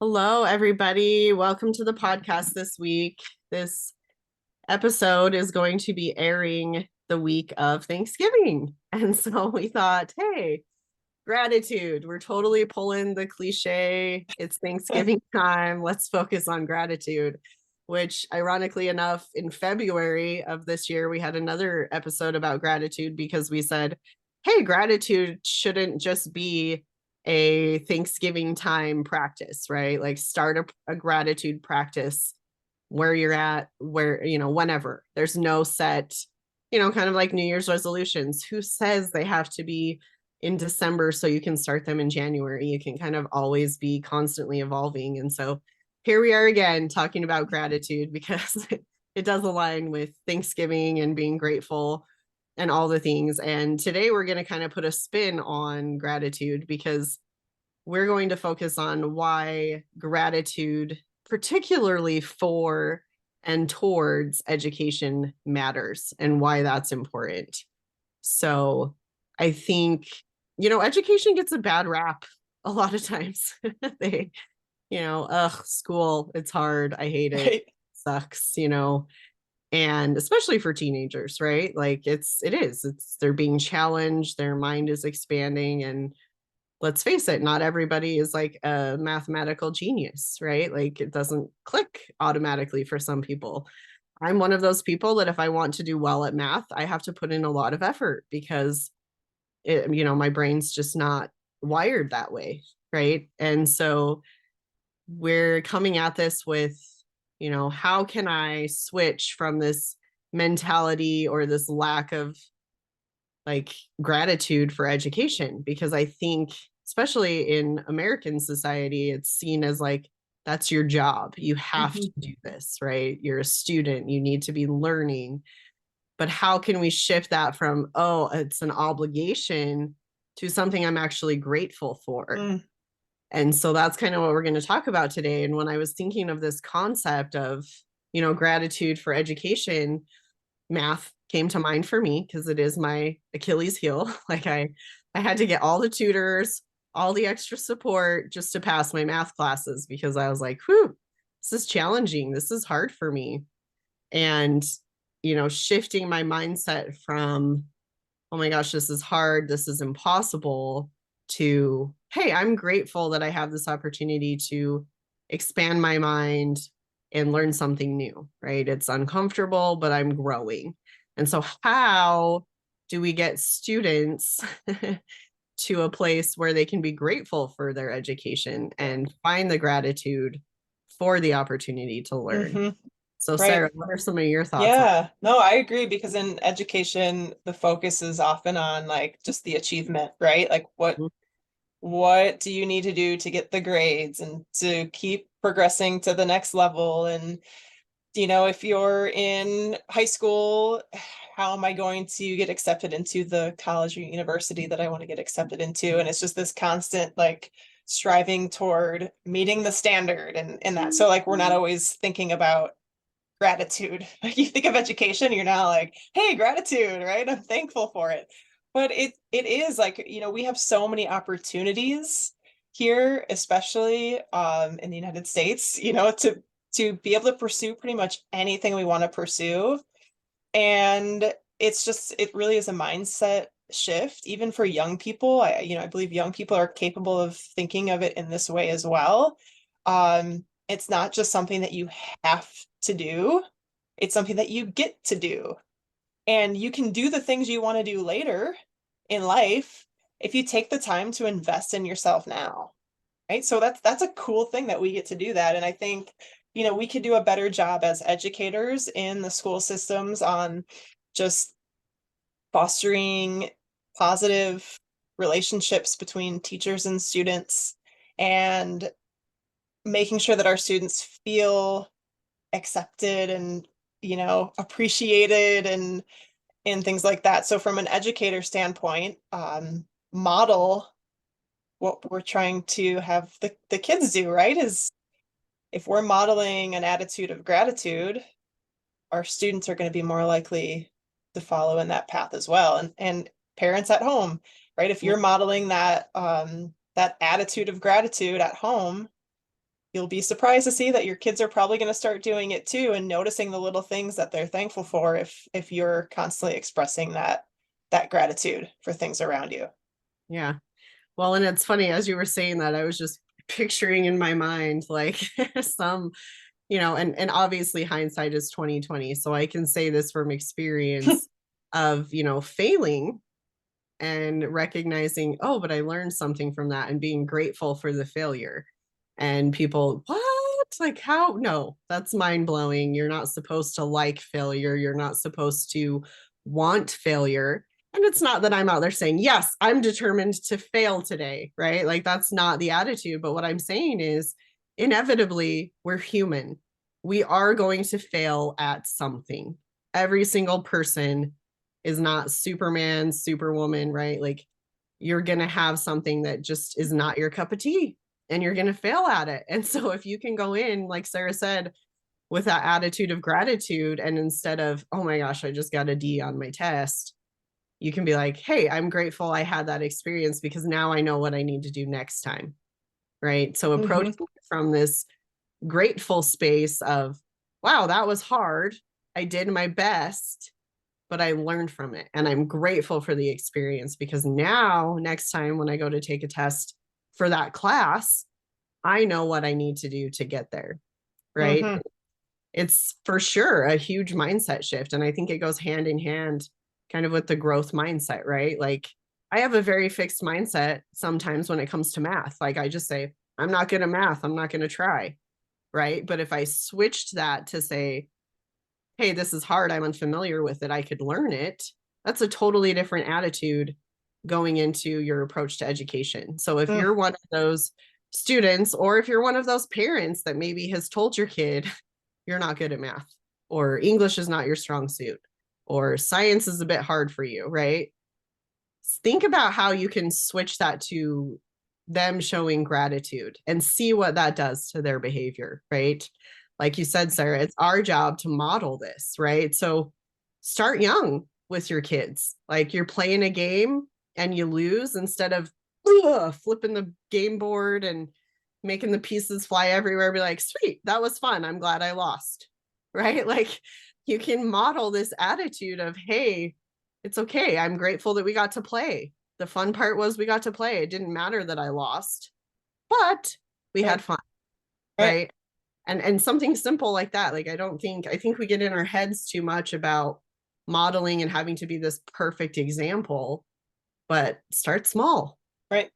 Hello, everybody. Welcome to the podcast this week. This episode is going to be airing the week of Thanksgiving. And so we thought, hey, gratitude. We're totally pulling the cliche. It's Thanksgiving time. Let's focus on gratitude. Which, ironically enough, in February of this year, we had another episode about gratitude because we said, hey, gratitude shouldn't just be a Thanksgiving time practice, right? Like start a gratitude practice where you're at, whenever. There's no set, kind of like New Year's resolutions. Who says they have to be in December so you can start them in January? You can kind of always be constantly evolving. And so here we are again talking about gratitude because it does align with Thanksgiving and being grateful and all the things. And today we're going to kind of put a spin on gratitude because we're going to focus on why gratitude, particularly for and towards education, matters and why that's important. So I think, education gets a bad rap a lot of times. They, school, it's hard. I hate it. Right. Sucks. And especially for teenagers, right? Like they're being challenged, their mind is expanding, and let's face it, not everybody is like a mathematical genius, right? Like it doesn't click automatically for some people. I'm one of those people that if I want to do well at math, I have to put in a lot of effort because my brain's just not wired that way, right? And so we're coming at this with, how can I switch from this mentality or this lack of like gratitude for education? Because I think, especially in American society, it's seen as like, that's your job. You have to Mhm. do this, right? You're a student, you need to be learning. But how can we shift that from, oh, it's an obligation to something I'm actually grateful for? Mm. And so that's kind of what we're going to talk about today. And when I was thinking of this concept of, gratitude for education, math came to mind for me because it is my Achilles heel. Like I had to get all the tutors, all the extra support just to pass my math classes because I was like, whew, this is challenging. This is hard for me. And, shifting my mindset from, oh my gosh, this is hard, this is impossible, to, hey, I'm grateful that I have this opportunity to expand my mind and learn something new, right? It's uncomfortable, but I'm growing. And so, how do we get students to a place where they can be grateful for their education and find the gratitude for the opportunity to learn? hmm So, Right. Sarah, what are some of your thoughts on? Yeah. No, I agree because in education, the focus is often on like just the achievement, right? Like what do you need to do to get the grades and to keep progressing to the next level? And if you're in high school, how am I going to get accepted into the college or university that I want to get accepted into? And it's just this constant like striving toward meeting the standard and that. So like we're not always thinking about gratitude. Like you think of education, you're not like, hey, gratitude, right? I'm thankful for it. But it is like, we have so many opportunities here, especially in the United States, to be able to pursue pretty much anything we want to pursue. And it really is a mindset shift, even for young people. I believe young people are capable of thinking of it in this way as well. It's not just something that you have to do, it's something that you get to do. And you can do the things you want to do later in life if you take the time to invest in yourself now. Right. So that's a cool thing that we get to do that. And I think, we could do a better job as educators in the school systems on just fostering positive relationships between teachers and students and making sure that our students feel accepted and, appreciated and things like that. So from an educator standpoint, model what we're trying to have the kids do, right? Is if we're modeling an attitude of gratitude, our students are going to be more likely to follow in that path as well. And parents at home, right? If you're modeling that attitude of gratitude at home, you'll be surprised to see that your kids are probably going to start doing it too, and noticing the little things that they're thankful for if you're constantly expressing that gratitude for things around you. Yeah. Well, and it's funny, as you were saying that, I was just picturing in my mind like some, and obviously hindsight is 2020. So I can say this from experience of, failing and recognizing, oh, but I learned something from that, and being grateful for the failure. And people, what? Like, how? No, that's mind blowing. You're not supposed to like failure. You're not supposed to want failure. And it's not that I'm out there saying, yes, I'm determined to fail today, right? Like, that's not the attitude. But what I'm saying is, inevitably, we're human. We are going to fail at something. Every single person is not Superman, Superwoman, right? Like, you're going to have something that just is not your cup of tea, and you're going to fail at it. And so if you can go in, like Sarah said, with that attitude of gratitude, and instead of, oh my gosh, I just got a D on my test, you can be like, hey, I'm grateful I had that experience, because now I know what I need to do next time. Right. So approaching from this grateful space of, wow, that was hard. I did my best, but I learned from it. And I'm grateful for the experience, because now, next time when I go to take a test for that class, I know what I need to do to get there. Right. It's for sure a huge mindset shift. And I think it goes hand in hand kind of with the growth mindset, right? Like, I have a very fixed mindset sometimes when it comes to math. Like, I just say, I'm not good at math. I'm not going to try. Right. But if I switched that to say, hey, this is hard, I'm unfamiliar with it, I could learn it, that's a totally different attitude going into your approach to education. So if you're one of those students, or if you're one of those parents that maybe has told your kid, you're not good at math, or English is not your strong suit, or science is a bit hard for you, right? Think about how you can switch that to them showing gratitude, and see what that does to their behavior, right? Like you said, Sarah, it's our job to model this, right? So start young with your kids. Like, you're playing a game and you lose, instead of flipping the game board and making the pieces fly everywhere, be like, sweet, that was fun, I'm glad I lost. Right? Like, you can model this attitude of, hey, it's okay, I'm grateful that we got to play. The fun part was we got to play. It didn't matter that I lost, but we had fun. Right. And something simple like that. Like, I think we get in our heads too much about modeling and having to be this perfect example, but start small. Right.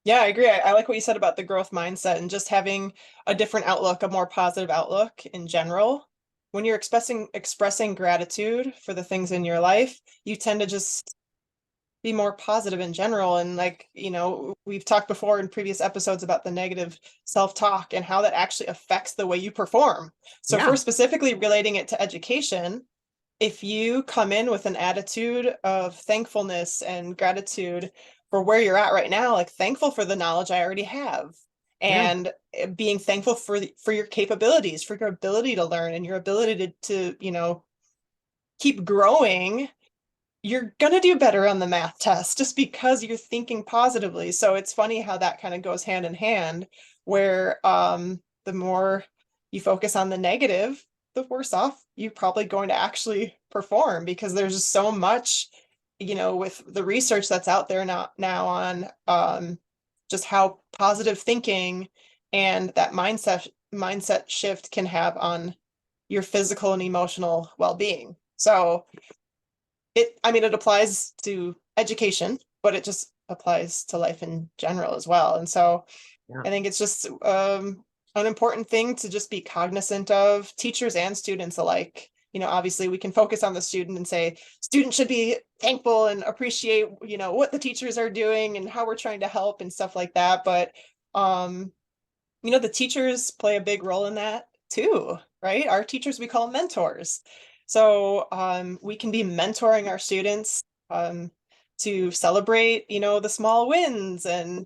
Yeah, I agree. I like what you said about the growth mindset and just having a different outlook, a more positive outlook in general. When you're expressing gratitude for the things in your life, you tend to just be more positive in general. And like, we've talked before in previous episodes about the negative self-talk and how that actually affects the way you perform. So if we're specifically relating it to education, if you come in with an attitude of thankfulness and gratitude for where you're at right now, like thankful for the knowledge I already have, and being thankful for your capabilities, for your ability to learn and your ability to keep growing, you're going to do better on the math test just because you're thinking positively. So it's funny how that kind of goes hand in hand, where the more you focus on the negative, the worse off you're probably going to actually perform, because there's just so much, with the research that's out there now on just how positive thinking and that mindset shift can have on your physical and emotional well-being. So it applies to education, but it just applies to life in general as well. And so I think it's just an important thing to just be cognizant of, teachers and students alike. Obviously we can focus on the student and say students should be thankful and appreciate, what the teachers are doing and how we're trying to help and stuff like that. But, the teachers play a big role in that too, right? Our teachers, we call mentors. So we can be mentoring our students to celebrate, the small wins, and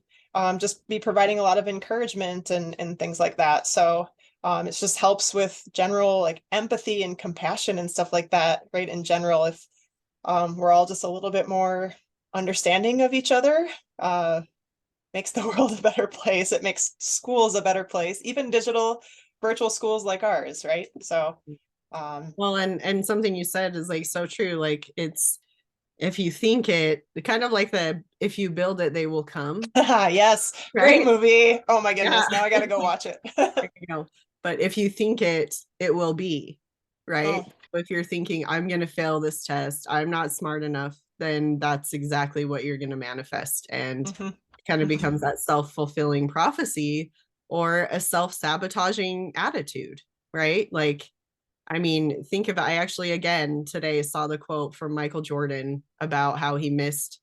just be providing a lot of encouragement and things like that. So it just helps with general like empathy and compassion and stuff like that, right? In general, if we're all just a little bit more understanding of each other, makes the world a better place. It makes schools a better place, even digital virtual schools like ours, right? So Well, and something you said is like so true. Like it's, if you think it, kind of like the if you build it, they will come, yes, great right? movie. Oh my Yeah. goodness, now I gotta go watch it. You know, but if you think it, it will be, right? Oh, If you're thinking, I'm going to fail this test, I'm not smart enough, then that's exactly what you're going to manifest. And mhm, kind of mhm. becomes that self-fulfilling prophecy or a self-sabotaging attitude, right? Like, I mean, think about, I actually, again, today saw the quote from Michael Jordan about how he missed,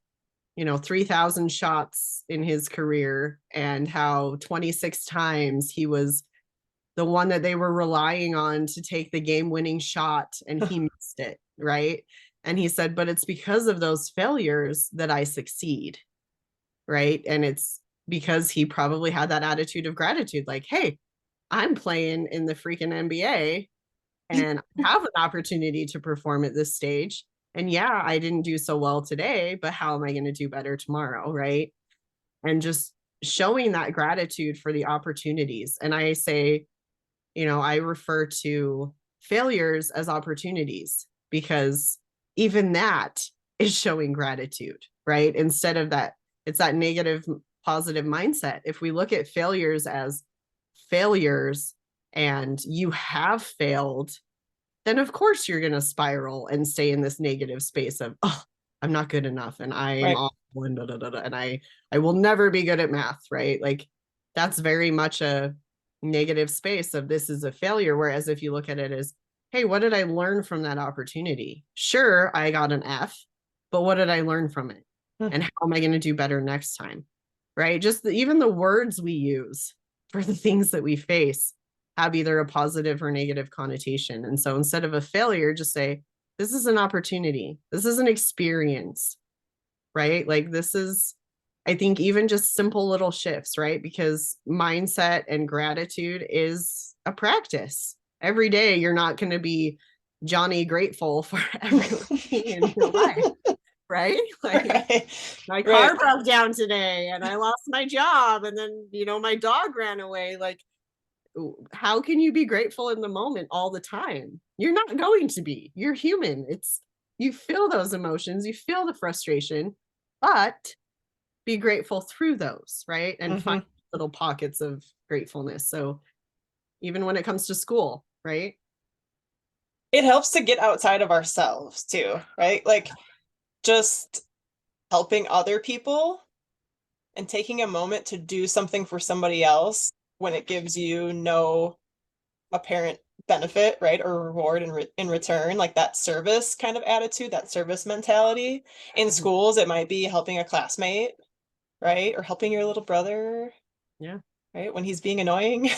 3,000 shots in his career and how 26 times he was the one that they were relying on to take the game winning shot and he missed it, right? And he said, but it's because of those failures that I succeed, right? And it's because he probably had that attitude of gratitude like, hey, I'm playing in the freaking NBA and I have an opportunity to perform at this stage. And yeah, I didn't do so well today, but how am I going to do better tomorrow, right? And just showing that gratitude for the opportunities. And I say, I refer to failures as opportunities because even that is showing gratitude, right? Instead of that, it's that negative, positive mindset. If we look at failures as failures and you have failed, then of course you're going to spiral and stay in this negative space of, oh, I'm not good enough and I am Right. awful and da, da, da, da, and I will never be good at math, right? Like that's very much a negative space of this is a failure. Whereas if you look at it as, hey, what did I learn from that opportunity? Sure, I got an F, but what did I learn from it? Hmm. And how am I going to do better next time? Right? Just even the words we use for the things that we face have either a positive or negative connotation. And so instead of a failure, just say, this is an opportunity. This is an experience, right? Like this is, I think, even just simple little shifts, right? Because mindset and gratitude is a practice. Every day, you're not going to be Johnny grateful for everything in your life, right? Like, Right. my Right. car broke down today and I lost my job and then, my dog ran away. Like, how can you be grateful in the moment all the time? You're not going to be. You're human. It's you feel those emotions, you feel the frustration, but be grateful through those, right? And find Mhm. little pockets of gratefulness. So even when it comes to school, right? It helps to get outside of ourselves too, right? Like just helping other people and taking a moment to do something for somebody else when it gives you no apparent benefit, right? Or reward in return, like that service kind of attitude, that service mentality. In Mhm. schools, it might be helping a classmate, right? Or helping your little brother, Yeah. right? When he's being annoying,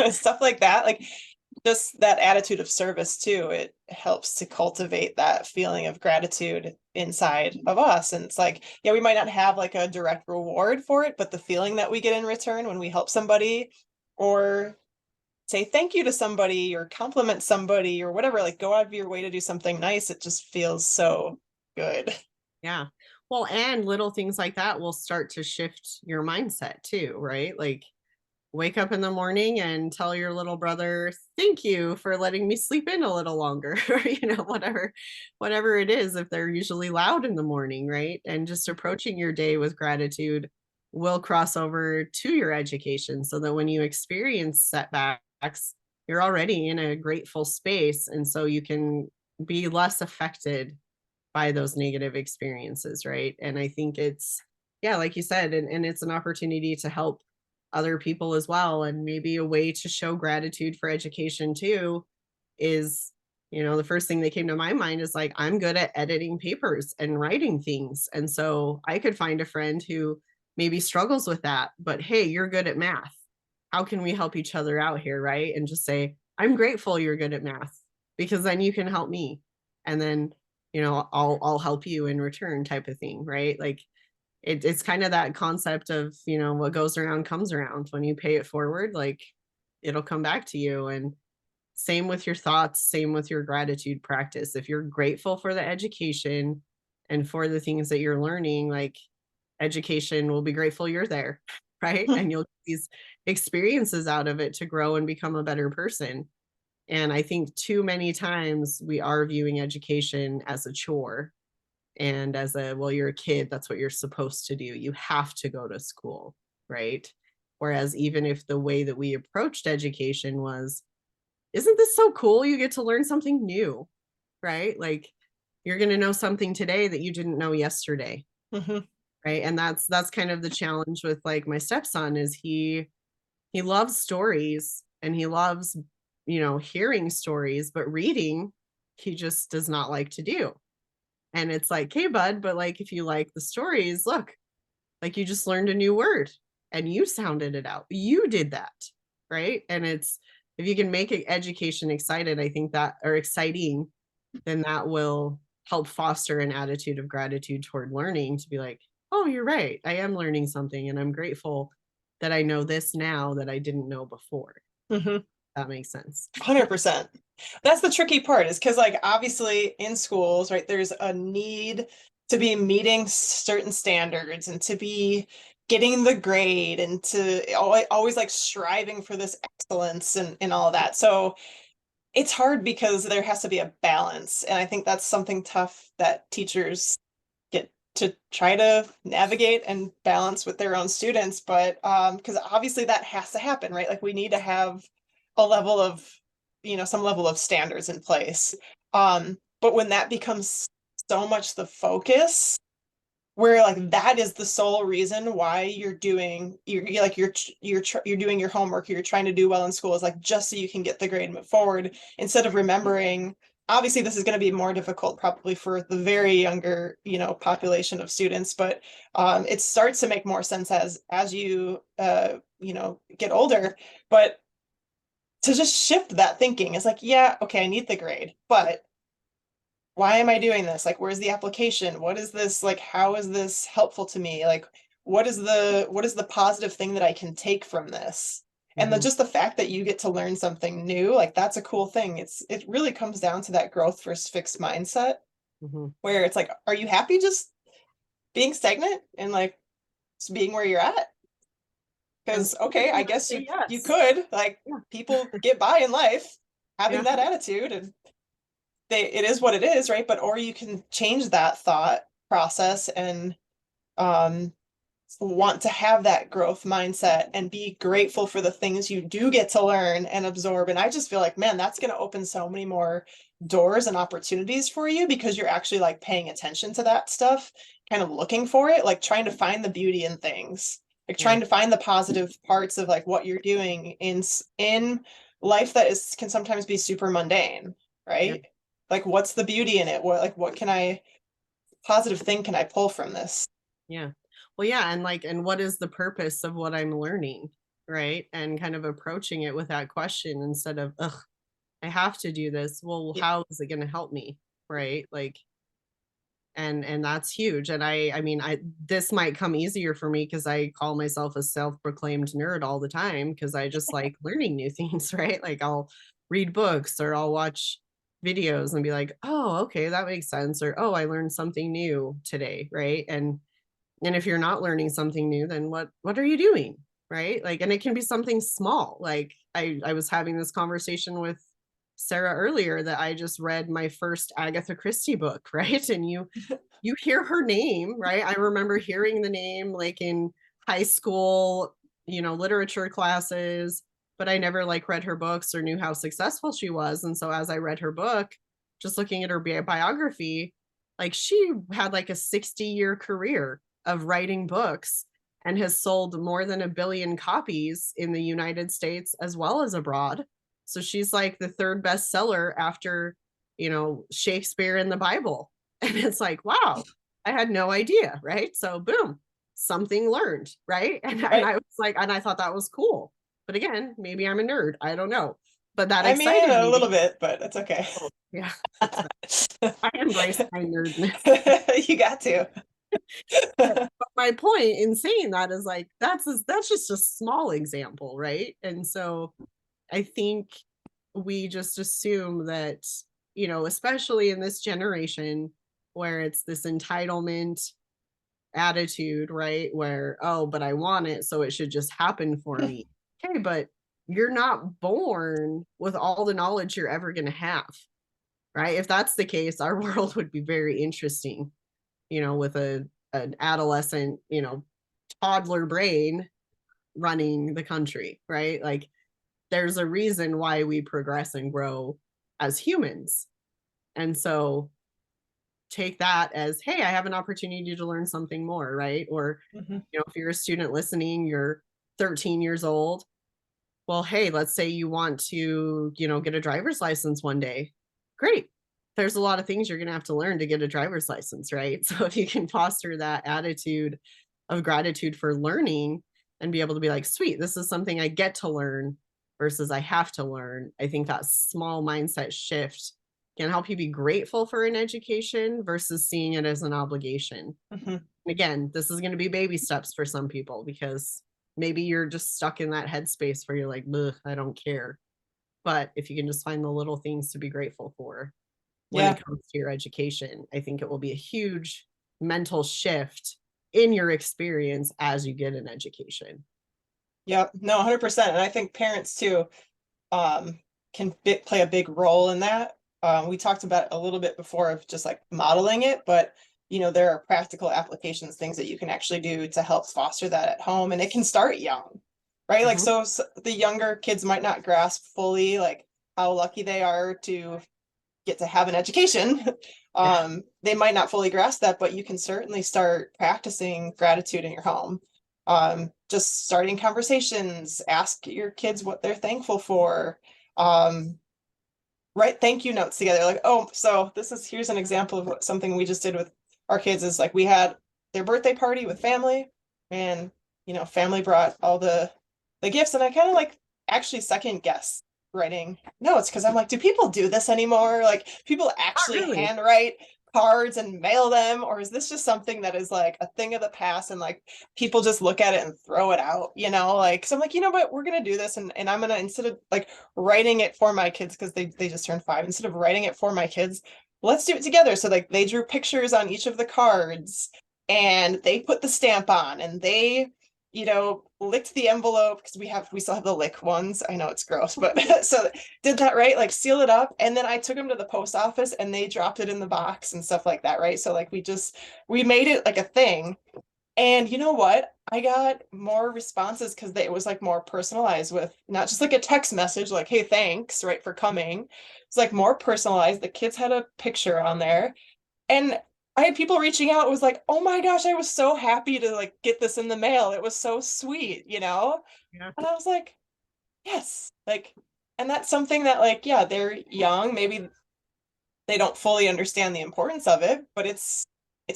stuff like that. Like just that attitude of service too, it helps to cultivate that feeling of gratitude inside of us. And it's like, yeah, we might not have like a direct reward for it, but the feeling that we get in return when we help somebody or say thank you to somebody or compliment somebody or whatever, like go out of your way to do something nice, it just feels so good. Yeah. Well, and little things like that will start to shift your mindset too, right? Like wake up in the morning and tell your little brother, thank you for letting me sleep in a little longer, or whatever it is, if they're usually loud in the morning, right? And just approaching your day with gratitude will cross over to your education so that when you experience setbacks, you're already in a grateful space. And so you can be less affected by those negative experiences, right? And I think it's, yeah, like you said, and it's an opportunity to help other people as well. And maybe a way to show gratitude for education too is, the first thing that came to my mind is like, I'm good at editing papers and writing things. And so I could find a friend who maybe struggles with that, but hey, you're good at math. How can we help each other out here, right? And just say, I'm grateful you're good at math because then you can help me. And then, I'll help you in return type of thing, right? Like it's kind of that concept of, what goes around comes around. When you pay it forward, like it'll come back to you. And same with your thoughts, same with your gratitude practice. If you're grateful for the education and for the things that you're learning, like education will be grateful you're there, right? And you'll get these experiences out of it to grow and become a better person. And I think too many times we are viewing education as a chore and as a, well, you're a kid, that's what you're supposed to do. You have to go to school, right? Whereas even if the way that we approached education was, isn't this so cool? You get to learn something new, right? Like you're going to know something today that you didn't know yesterday. Mm-hmm. Right. And that's kind of the challenge with like my stepson is he loves stories and he loves, hearing stories, but reading, he just does not like to do. And it's like, hey, bud, but like if you like the stories, look, like you just learned a new word and you sounded it out. You did that. Right. And it's, if you can make it education excited, I think that, or exciting, then that will help foster an attitude of gratitude toward learning to be like, oh, you're right. I am learning something and I'm grateful that I know this now that I didn't know before. Mm-hmm. That makes sense. 100%. That's the tricky part is because like obviously in schools, right, there's a need to be meeting certain standards and to be getting the grade and to always like striving for this excellence and all that. So it's hard because there has to be a balance. And I think that's something tough that teachers get to try to navigate and balance with their own students. But because obviously that has to happen, right? Like we need to have a level of, some level of standards in place. But when that becomes so much the focus, where like that is the sole reason why you're doing you're doing your homework, you're trying to do well in school is like just so you can get the grade and move forward instead of remembering obviously this is going to be more difficult probably for the very younger population of students, but it starts to make more sense as you get older. But to just shift that thinking is like, yeah, okay, I need the grade, but why am I doing this? Like, where's the application? What is this? Like, how is this helpful to me? Like, what is the positive thing that I can take from this? And Mhm. just the fact that you get to learn something new, like that's a cool thing. It really comes down to that growth versus fixed mindset Mhm. where it's like, are you happy just being stagnant and like just being where you're at? And Because some okay, people I might guess say you yes. could. Like Yeah. people get by in life having Yeah. that attitude and it is what it is, right? But or you can change that thought process and um want to have that growth mindset and be grateful for the things you do get to learn and absorb. And I just feel like, man, that's going to open so many more doors and opportunities for you because you're actually like paying attention to that stuff, kind of looking for it, like trying to find the beauty in things, like Yeah. trying to find the positive parts of like what you're doing in life that is can sometimes be super mundane, Yeah. right? Like what's the beauty in it? What can I positive thing can I pull from this? Yeah. Well, yeah. And like, and what is the purpose of what I'm learning? Right. And kind of approaching it with that question instead of, ugh, I have to do this. Well, Yeah. how is it going to help me? Right. Like, and that's huge. And I mean, this might come easier for me because I call myself a self-proclaimed nerd all the time because I just like learning new things, right? Like I'll read books or I'll watch videos and be like, oh, okay, that makes sense. Or, oh, I learned something new today, right? And if you're not learning something new, then what are you doing? Right. Like, and it can be something small. Like I was having this conversation with Sarah earlier that I just read my first Agatha Christie book, right? And you hear her name, right? I remember hearing the name like in high school, literature classes, but I never like read her books or knew how successful she was. And so as I read her book, just looking at her biography, like she had like a 60-year career of writing books and has sold more than 1 billion copies in the United States as well as abroad. So she's like the third bestseller after, Shakespeare and the Bible. And it's like, wow, I had no idea. Right. So, boom, something learned. Right. And Right. I was like, and I thought that was cool. But again, maybe I'm a nerd. I don't know. But that I mean, excited a me little because, bit, but it's okay. oh, yeah, that's fine. I embrace my nerdness. You got to. But my point in saying that is like, that's just a small example. Right. And so I think we just assume that, especially in this generation where it's this entitlement attitude, right? Where, oh, but I want it, so it should just happen for me. Okay, but you're not born with all the knowledge you're ever going to have, right? If that's the case, our world would be very interesting, with an adolescent, toddler brain running the country, right? Like there's a reason why we progress and grow as humans. And so take that as, hey, I have an opportunity to learn something more, right? Or, if you're a student listening, you're 13 years old. Well, hey, let's say you want to, get a driver's license one day. Great. There's a lot of things you're going to have to learn to get a driver's license, right? So if you can foster that attitude of gratitude for learning and be able to be like, sweet, this is something I get to learn versus I have to learn. I think that small mindset shift can help you be grateful for an education versus seeing it as an obligation. Again, this is going to be baby steps for some people because maybe you're just stuck in that headspace where you're like, I don't care. But if you can just find the little things to be grateful for when it comes to your education, I think it will be a huge mental shift in your experience as you get an education. Yeah, no, 100%. And I think parents too can play a big role in that. We talked about a little bit before of just like modeling it, but there are practical applications, things that you can actually do to help foster that at home, and it can start young, right? Like, so the younger kids might not grasp fully like how lucky they are to get to have an education. They might not fully grasp that, but you can certainly start practicing gratitude in your home. Just starting conversations, ask your kids what they're thankful for. Write thank you notes together. Like, oh, so here's an example of something we just did with our kids is like we had their birthday party with family, and family brought all the gifts, and I kind of like actually second guess writing notes because I'm like, do people do this anymore? Like, people actually handwrite cards and mail them, or is this just something that is like a thing of the past and like people just look at it and throw it out, like, so I'm like, what, we're gonna do this, and I'm gonna, instead of like writing it for my kids because they just turned 5, instead of writing it for my kids, let's do it together. So like they drew pictures on each of the cards and they put the stamp on, and they licked the envelope because we still have the lick ones. I know it's gross, but so did that, right? Like seal it up. And then I took them to the post office and they dropped it in the box and stuff like that, right? So like we made it like a thing. And you know what? I got more responses because it was like more personalized, with not just like a text message like, hey, thanks, right, for coming. It's like more personalized. The kids had a picture on there. And I had people reaching out. It was like, oh my gosh, I was so happy to like get this in the mail. It was so sweet, Yeah. And I was like, yes, like, and that's something that like, yeah, they're young. Maybe they don't fully understand the importance of it, but it's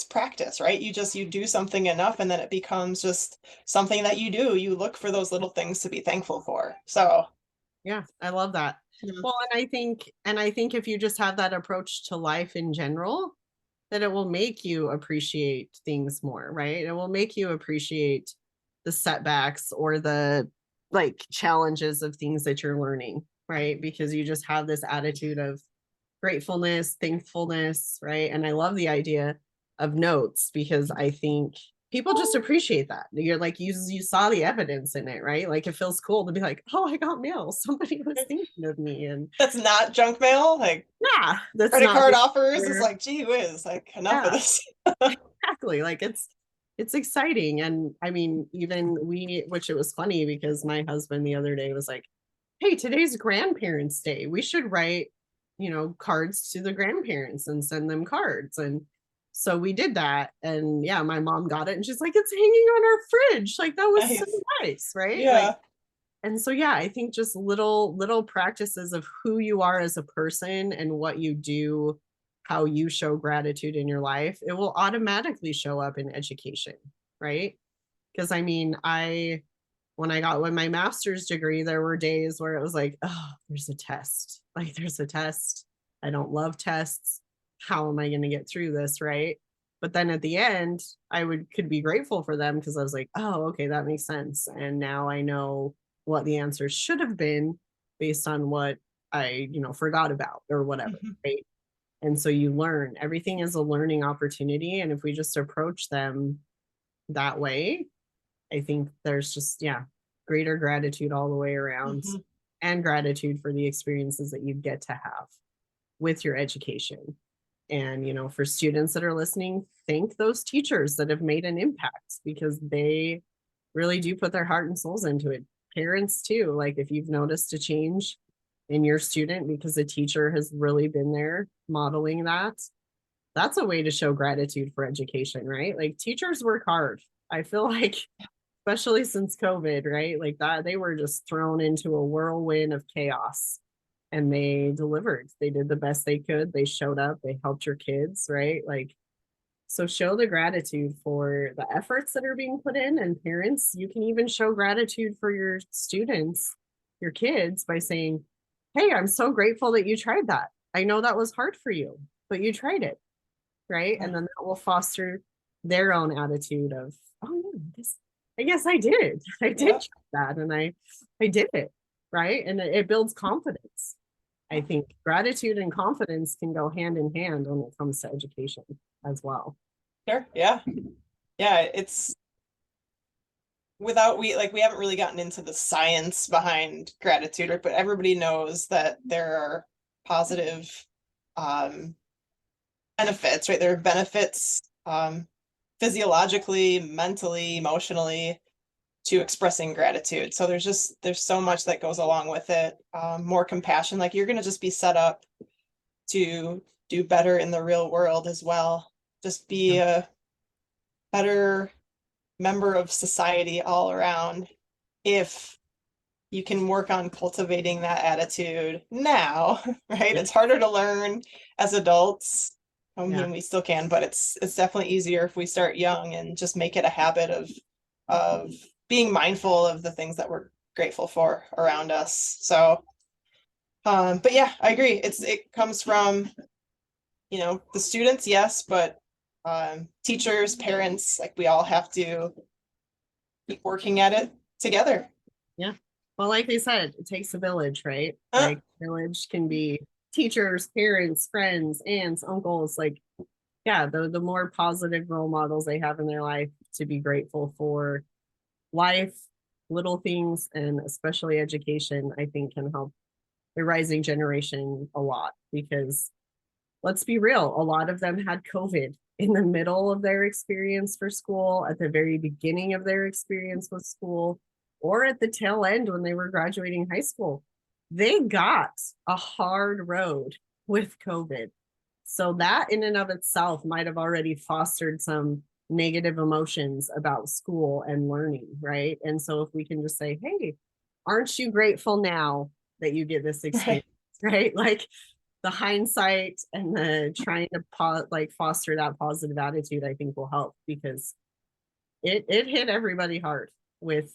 practice, right? You do something enough and then it becomes just something that you do. You look for those little things to be thankful for. So yeah, I love that. Well, and I think if you just have that approach to life in general, that it will make you appreciate things more, right? It will make you appreciate the setbacks or the like challenges of things that you're learning, right? Because you just have this attitude of gratefulness, thankfulness, right? And I love the idea of notes because I think people just appreciate that. You're like, you saw the evidence in it, right? Like it feels cool to be like, oh, I got mail. Somebody was thinking of me. And that's not junk mail. Like, yeah, that's credit not card offers is like, gee whiz, like enough of this. Exactly. Like it's exciting. And I mean, even which it was funny because my husband the other day was like, hey, today's grandparents' day. We should write, cards to the grandparents and send them cards. And so we did that. And yeah, my mom got it and she's like, it's hanging on our fridge. Like that was so nice, right? Yeah. Like, and so yeah, I think just little practices of who you are as a person and what you do, how you show gratitude in your life, it will automatically show up in education, right? Because I mean, when I got my master's degree, there were days where it was like, oh, there's a test. Like there's a test. I don't love tests. How am I going to get through this, right? But then at the end, could be grateful for them because I was like, oh, okay, that makes sense. And now I know what the answers should have been based on what I, forgot about or whatever, right? And so you learn. Everything is a learning opportunity. And if we just approach them that way, I think there's just, yeah, greater gratitude all the way around, Mhm. and gratitude for the experiences that you get to have with your education. And, for students that are listening, thank those teachers that have made an impact, because they really do put their heart and souls into it. Parents too, like if you've noticed a change in your student because a teacher has really been there modeling that, that's a way to show gratitude for education, right? Like teachers work hard. I feel like, especially since COVID, right? Like that, they were just thrown into a whirlwind of chaos and they delivered. They did the best they could. They showed up, they helped your kids, right? Like, so show the gratitude for the efforts that are being put in. And parents, you can even show gratitude for your students, your kids, by saying, hey, I'm so grateful that you tried that. I know that was hard for you, but you tried it, right? And then that will foster their own attitude of, oh yeah, I guess I did. I did Yep. try that, and I did it, right? And it builds confidence. I think gratitude and confidence can go hand in hand when it comes to education as well. Sure. Yeah. Yeah. It's we haven't really gotten into the science behind gratitude, right? But everybody knows that there are positive um benefits, right? There are benefits physiologically, mentally, emotionally to expressing gratitude. So there's so much that goes along with it. More compassion, like you're gonna just be set up to do better in the real world as well. Just be Yeah. a better member of society all around if you can work on cultivating that attitude now, right? Yeah. It's harder to learn as adults. I Yeah. mean, we still can, but it's definitely easier if we start young and just make it a habit of being mindful of the things that we're grateful for around us. So, but yeah, I agree. It comes from, the students, yes, but teachers, parents, like we all have to keep working at it together. Yeah. Well, like they said, it takes a village, right? Uh, Like village can be teachers, parents, friends, aunts, uncles, like yeah, the more positive role models they have in their life to be grateful for life, little things, and especially education, I think can help the rising generation a lot, because let's be real, a lot of them had COVID in the middle of their experience for school, at the very beginning of their experience with school, or at the tail end when they were graduating high school. They got a hard road with COVID. So that in and of itself might have already fostered some negative emotions about school and learning, right? And so if we can just say, hey, aren't you grateful now that you get this right. experience, right? Like the hindsight and the trying to like foster that positive attitude, I think will help, because it hit everybody hard with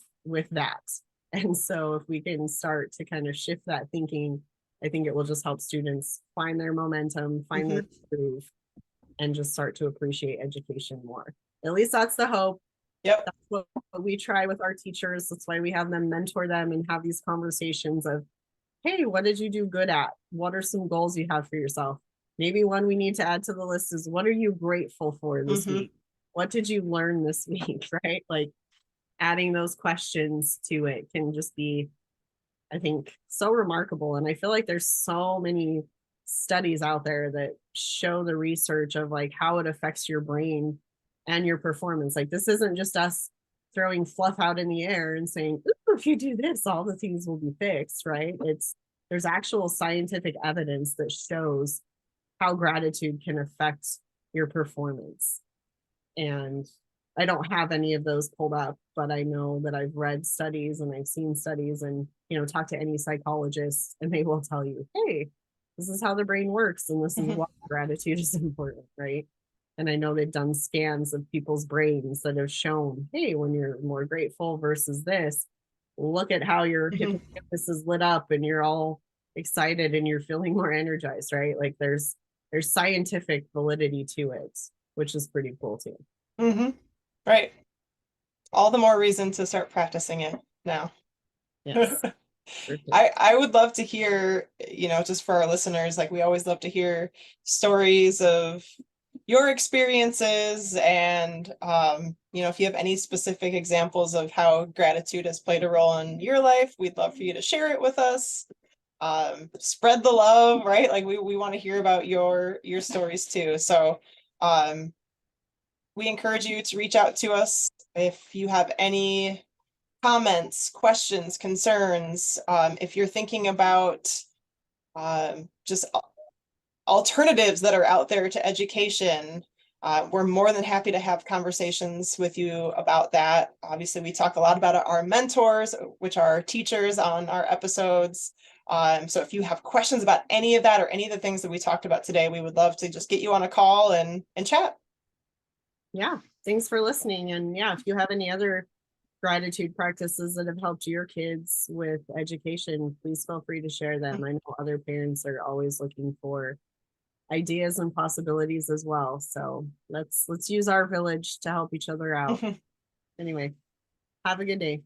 that. And so if we can start to kind of shift that thinking, I think it will just help students find their momentum, find their Mhm. groove, and just start to appreciate education more. At least that's the hope. Yep. That's what we try with our teachers. That's why we have them mentor them and have these conversations of, hey, what did you do good at? What are some goals you have for yourself? Maybe one we need to add to the list is, what are you grateful for this Mhm. week? What did you learn this week? Right? Like adding those questions to it can just be, I think, so remarkable. And I feel like there's so many studies out there that show the research of like how it affects your brain and your performance. Like this isn't just us throwing fluff out in the air and saying, ooh, if you do this, all the things will be fixed, right? There's actual scientific evidence that shows how gratitude can affect your performance. And I don't have any of those pulled up, but I know that I've read studies and I've seen studies, and talk to any psychologist and they will tell you, hey, this is how the brain works and this is Mhm. why gratitude is important, right? And I know they've done scans of people's brains that have shown, hey, when you're more grateful versus this, look at how your Mhm. hippocampus is lit up and you're all excited and you're feeling more energized, right? Like there's scientific validity to it, which is pretty cool too. Mhm. Right. All the more reason to start practicing it now. Yes. Perfect. I would love to hear, just for our listeners, like we always love to hear stories of your experiences and, if you have any specific examples of how gratitude has played a role in your life, we'd love for you to share it with us. Spread the love, right? Like we want to hear about your stories too. So, we encourage you to reach out to us if you have any comments, questions, concerns. If you're thinking about just alternatives that are out there to education, we're more than happy to have conversations with you about that. Obviously, we talk a lot about our mentors, which are teachers on our episodes. So if you have questions about any of that or any of the things that we talked about today, we would love to just get you on a call and chat. Yeah, thanks for listening. And yeah, if you have any other gratitude practices that have helped your kids with education, please feel free to share them. I know other parents are always looking for ideas and possibilities as well. So let's use our village to help each other out. Anyway, have a good day.